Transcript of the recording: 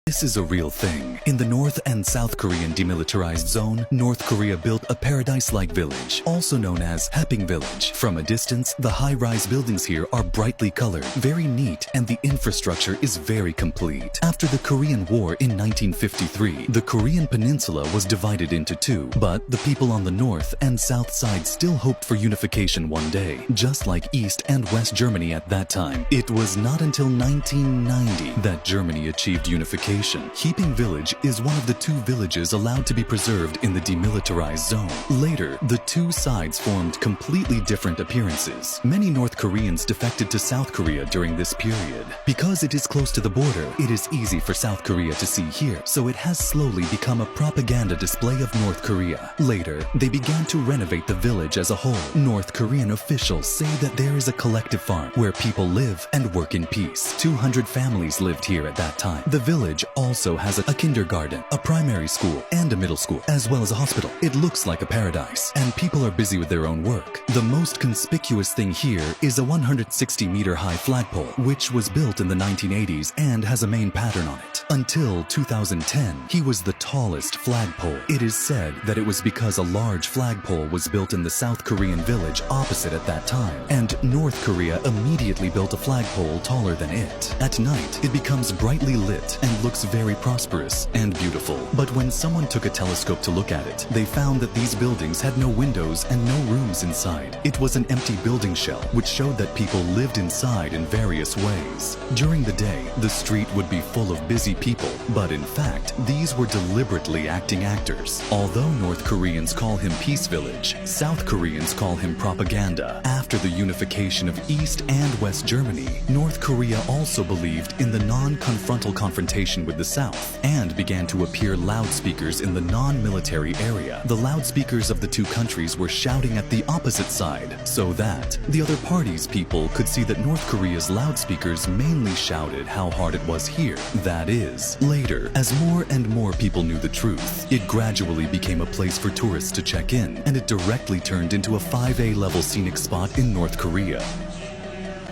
This is a real thing. In the North and South Korean demilitarized zone, North Korea built a paradise-like village, also known as Haping Village. From a distance, the high-rise buildings here are brightly colored, very neat, and the infrastructure is very complete. After the Korean War in 1953, the Korean peninsula was divided into two, but the people on the north and south side still hoped for unification one day, just like East and West Germany at that time. It was not until 1990 that Germany achieved unification. Haping Village is one of the two villages allowed to be preserved in the demilitarized zone. Later, the two sides formed completely different appearances. Many North Koreans defected to South Korea during this period. Because it is close to the border, it is easy for South Korea to see here, so it has slowly become a propaganda display of North Korea. Later, they began to renovate the village as a whole. North Korean officials say that there is a collective farm where people live and work in peace. 200 families lived here at that time. The village also has a kindergarten, a primary school, and a middle school, as well as a hospital. It looks like a paradise, and people are busy with their own work. The most conspicuous thing here is a 160-meter-high flagpole, which was built in the 1980s and has a main pattern on it. Until 2010, he was the tallest flagpole. It is said that it was because a large flagpole was built in the South Korean village opposite at that time, and North Korea immediately built a flagpole taller than it. At night, it becomes brightly lit and looks very prosperous and beautiful. But when someone took a telescope to look at it, they found that these buildings had no windows and no rooms inside. It was an empty building shell, which showed that people lived inside in various ways. During the day, the street would be full of busy people, but in fact, these were deliberately acting actors. Although North Koreans call him Peace Village, South Koreans call him propaganda. After the unification of East and West Germany, North Korea also believed in the non-confrontal confrontation with the South and began to appear loudspeakers in the non-military area. The loudspeakers of the two countries were shouting at the opposite side so that the other party's people could see that North Korea's loudspeakers mainly shouted how hard it was here. That is, later, as more and more people knew the truth, it gradually became a place for tourists to check in, and it directly turned into a 5A level scenic spot in North Korea.